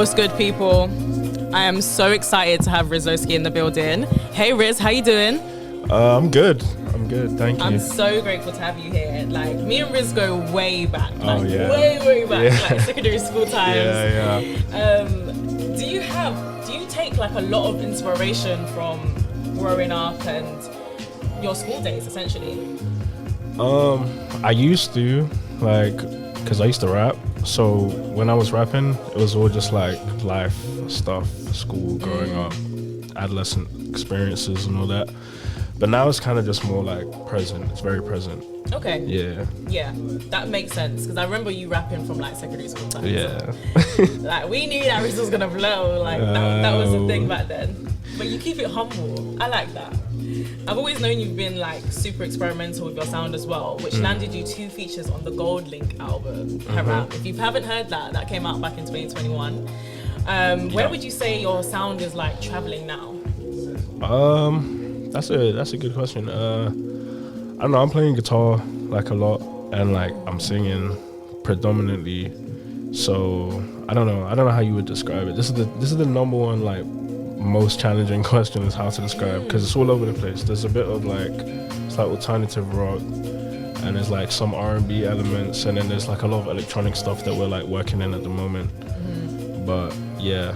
What's good, people? I am so excited to have Rizloski in the building. Hey Riz, how you doing? I'm good, thank you. I'm so grateful to have you here. Like, me and Riz go way back. Like, way back, like secondary school times. Yeah. Do you take like a lot of inspiration from growing up and your school days, essentially? I used to, because I used to rap. So when I was rapping, it was all just like life stuff, school, growing up, adolescent experiences and all that. But now it's kind of just more like present. It's very present. Okay. Yeah. Yeah, that makes sense. Because I remember you rapping from like secondary school times. Yeah. Like, we knew that Riz was going to blow. Like, that was the thing back then. But you keep it humble. I like that. I've always known you've been like super experimental with your sound as well, which landed you 2 features on the Gold Link album, Rap. If you haven't heard that came out back in 2021. Where would you say your sound is like traveling now? That's a good question. I don't know. I'm playing guitar like a lot, and like I'm singing predominantly. So I don't know how you would describe it. This is the number one like most challenging question is how to describe, because it's all over the place. There's a bit of like, it's like alternative rock, and there's like some R&B elements, and then there's like a lot of electronic stuff that we're like working in at the moment. But yeah.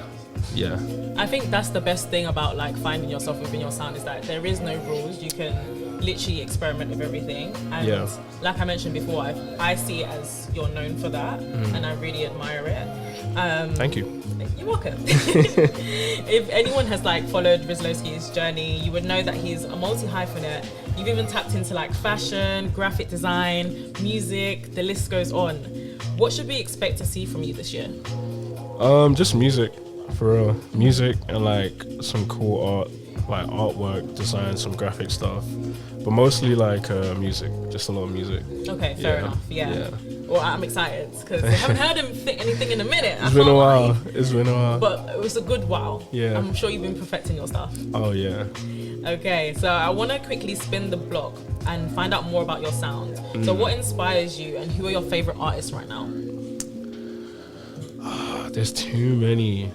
I think that's the best thing about like finding yourself within your sound, is that there is no rules. You can literally experiment with everything. And like I mentioned before, I see it as you're known for that, and I really admire it. Thank you. You're welcome. If anyone has like followed Rizloski's journey, you would know that he's a multi-hyphenate. You've even tapped into like fashion, graphic design, music, the list goes on. What should we expect to see from you this year? Just music, for real. Music and like some cool art, like artwork, design, some graphic stuff. But mostly like music, just a lot of music. Okay, fair enough, yeah. Well, I'm excited because I haven't heard anything in a minute. It's been a while. It's been a while. But it was a good while. Yeah. I'm sure you've been perfecting your stuff. Oh, yeah. Okay, so I want to quickly spin the block and find out more about your sound. So what inspires you, and who are your favorite artists right now? There's too many.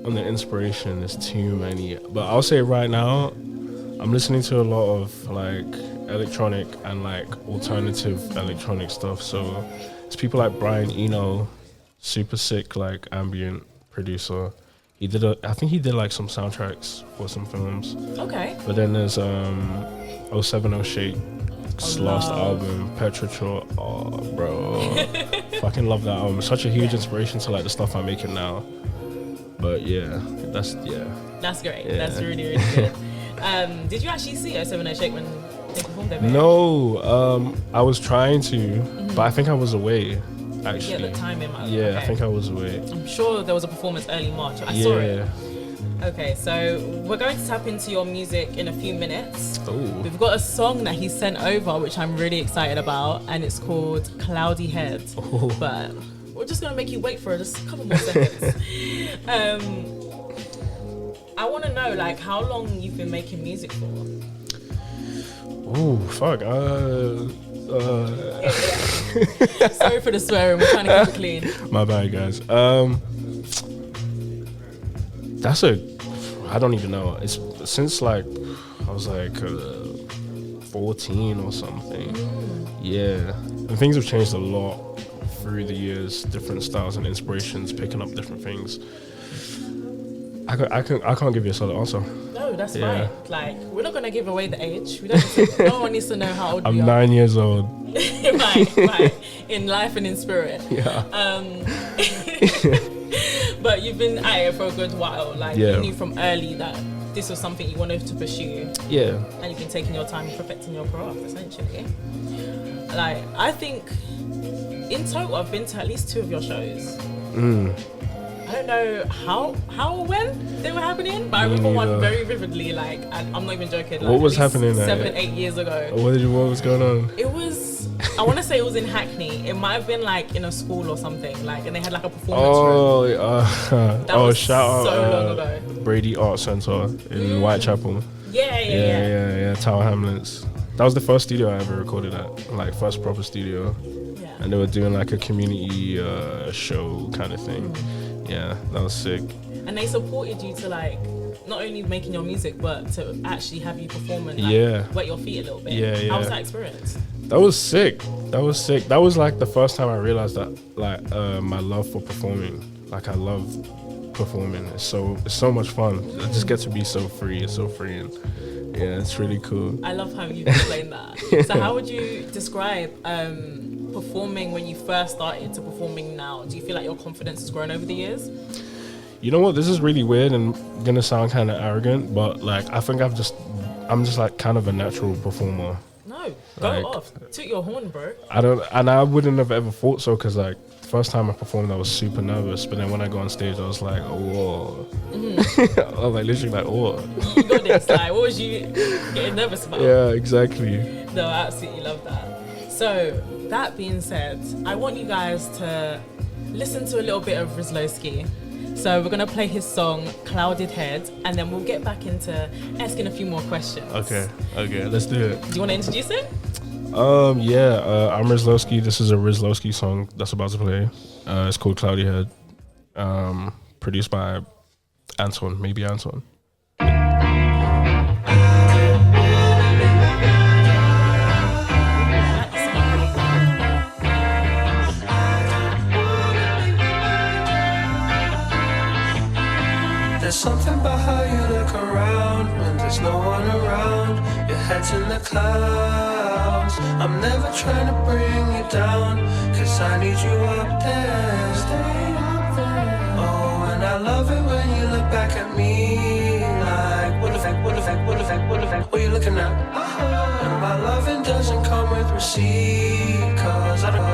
On the inspiration, there's too many. But I'll say right now, I'm listening to a lot of like electronic and like alternative electronic stuff. So it's people like Brian Eno, super sick like ambient producer. I think he did like some soundtracks for some films. Okay. But then there's 070 Shake's last album, Petrichor. Oh, bro, fucking love that album. Such a huge inspiration to like the stuff I'm making now. But that's great. Yeah. That's really, really good. Did you actually see 070 Shake when they performed there? No, I was trying to, but I think I was away. Actually, the timing. Okay. I think I was away. I'm sure there was a performance early March. I saw it. Okay, so we're going to tap into your music in a few minutes. Ooh. We've got a song that he sent over, which I'm really excited about, and it's called Cloudy Head. Ooh. But we're just going to make you wait for just a couple more seconds. I want to know, like, how long you've been making music for? Oh, fuck. Sorry for the swearing, we're trying to keep it clean. My bad, guys. I don't even know. It's since like I was like 14 or something. Yeah, and things have changed a lot through the years. Different styles and inspirations, picking up different things. I can't give you a solid answer. No, that's fine. Like, we're not gonna give away the age. We don't. No one needs to know how old I'm we are. 9 years old. right. In life and in spirit. Yeah. But you've been at it for a good while. Like, you knew from early that this was something you wanted to pursue. Yeah. And you've been taking your time perfecting your craft, essentially. Like, I think in total I've been to at least 2 of your shows. I don't know how or when they were happening, but I remember one very vividly. Like, I'm not even joking. Like, what was happening? 7-8 years ago. What was going on? It was. I want to say it was in Hackney. It might have been like in a school or something. Like, and they had like a performance room. That was shout so out long ago. Brady Art Center in Whitechapel. Yeah. Tower Hamlets. That was the first studio I ever recorded at. Like, first proper studio. Yeah. And they were doing like a community show kind of thing. Yeah, that was sick. And they supported you to like not only making your music, but to actually have you perform and wet your feet a little bit. Yeah, yeah. How was that experience? That was sick. That was like the first time I realized that like my love for performing. Like I love performing. It's so much fun. I just get to be so free. It's so free, and yeah, it's really cool. I love how you explained that. So how would you describe performing when you first started to performing now? Do you feel like your confidence has grown over the years? You know what? This is really weird and gonna sound kind of arrogant, but like I think I'm just like kind of a natural performer. No, go off. Toot your horn, bro. I wouldn't have ever thought so, because like the first time I performed I was super nervous, but then when I got on stage I was like, whoa. I was like literally like, whoa. You got this. Like, what was you getting nervous about? Yeah, exactly. No, I absolutely love that. So that being said, I want you guys to listen to a little bit of Rizloski. So we're gonna play his song Clouded Head, and then we'll get back into asking a few more questions. Okay, let's do it. Do you want to introduce it? I'm Rizloski. This is a Rizloski song that's about to play. It's called Cloudy Head. Produced by Anton, maybe Anton. There's something about how you look around when there's no one around. Your head's in the clouds. I'm never trying to bring you down, cause I need you up there. Stay up there. Oh, and I love it when you look back at me like, what effect, what effect, what effect, what effect, what you looking at? And my loving doesn't come with receipt, cause I don't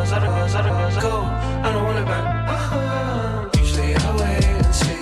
want it back. Usually I wait and see.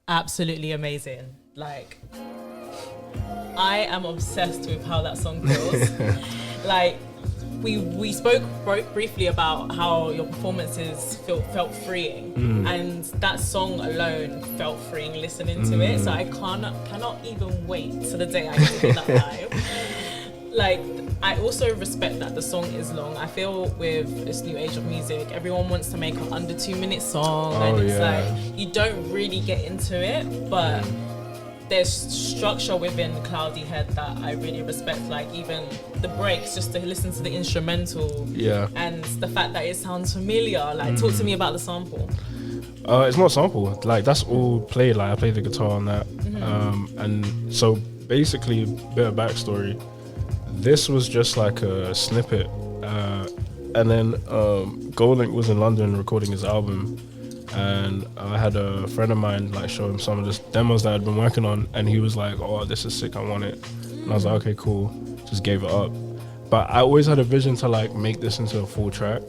Absolutely amazing. Like, I am obsessed with how that song feels. Like, we spoke briefly about how your performances felt freeing, and that song alone felt freeing listening to it. So I cannot even wait to the day I get to do that live. Like, I also respect that the song is long. I feel with this new age of music, everyone wants to make an under 2 minute song, and it's like you don't really get into it, but there's structure within Cloudy Head that I really respect. Like, even the breaks, just to listen to the instrumental, and the fact that it sounds familiar. Like, talk to me about the sample. It's not sample. Like, that's all played. Like, I play the guitar on that, and so basically, bit of backstory. This was just like a snippet. And then Goldlink was in London recording his album, and I had a friend of mine like show him some of the demos that I'd been working on, and he was like, "Oh, this is sick, I want it." And I was like, "Okay, cool." Just gave it up. But I always had a vision to like make this into a full track.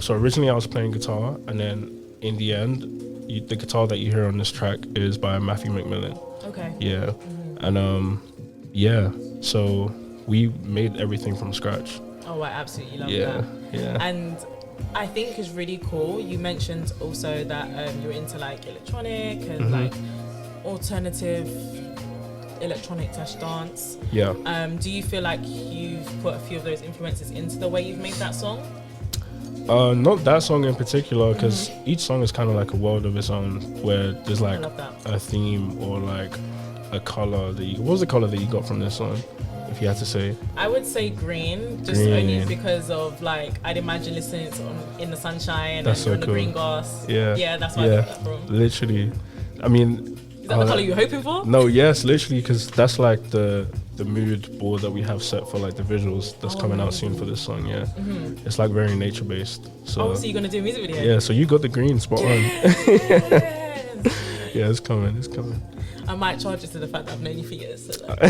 So originally I was playing guitar, and then in the end, the guitar that you hear on this track is by Matthew McMillan. Okay. Yeah, and yeah, so we made everything from scratch. Oh, I absolutely love Yeah, that. yeah. And I think it's really cool. You mentioned also that you're into like electronic and like alternative electronic dance. Yeah. Do you feel like you've put a few of those influences into the way you've made that song? Not that song in particular, because each song is kind of like a world of its own, where there's like a theme or like a color that what was the color that you got from this song, if you had to say? I would say green, just only because of like, I'd imagine listening to it in the sunshine That's and so on the cool. green grass. Yeah, that's where I got that from. Literally. I mean, is that the color you were hoping for? No, yes, literally, because that's like the mood board that we have set for like the visuals that's coming out soon for this song. Yeah, it's like very nature based. So so you're gonna do a music video? Yeah, so you got the green spot on. Yes. Yeah, it's coming. I might charge it to the fact that I've known you for years. So like, I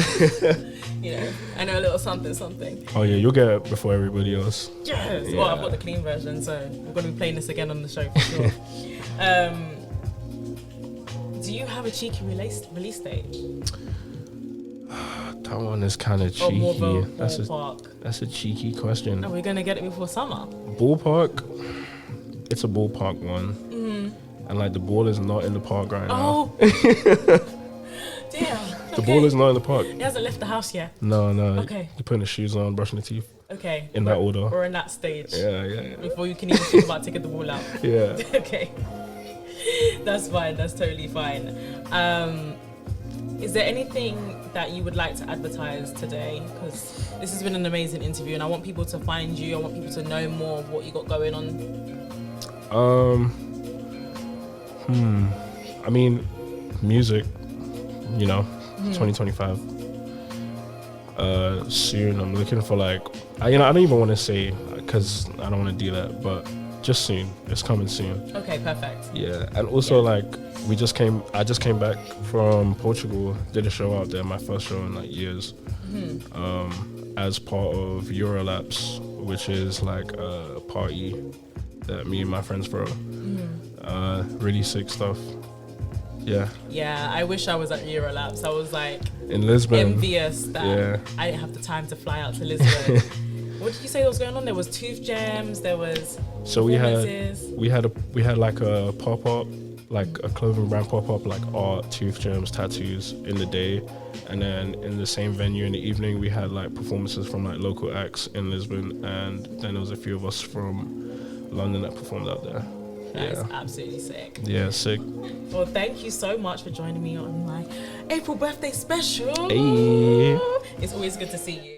know a little something. Oh yeah, you'll get it before everybody else. Yes. Yeah. Well, I've got the clean version, so we're gonna be playing this again on the show for sure. Do you have a cheeky release date? That one is kind of Or more of cheeky. a ballpark? That's a cheeky question. Are we gonna get it before summer? Ballpark? It's a ballpark one. And like the ball is not in the park right now. Oh. Damn. The ball is not in the park. He hasn't left the house yet. No. Okay. You're putting the shoes on, brushing the teeth. Okay. In that order. Or in that stage. Yeah. Before you can even think about taking the ball out. Yeah. Okay. That's fine. That's totally fine. Is there anything that you would like to advertise today? Because this has been an amazing interview, and I want people to find you. I want people to know more of what you got going on. I mean, music. 2025. Soon. I'm looking for like. I don't even want to say because I don't want to do that, but just soon. It's coming soon. Okay, perfect. Yeah, and also like I just came back from Portugal, did a show out there, my first show in like years, as part of Eurolapse, which is like a party that me and my friends throw. Really sick stuff. Yeah, I wish I was at Eurolapse. I was like in Lisbon, envious that I didn't have the time to fly out to Lisbon. What did you say was going on? There was tooth jams. There was we had like a pop up, like a clothing brand pop up, like art, tooth jams, tattoos in the day, and then in the same venue in the evening we had like performances from like local acts in Lisbon, and then there was a few of us from London that performed out there. That's absolutely sick. Yeah, sick. Well, thank you so much for joining me on my April birthday special. Hey. It's always good to see you.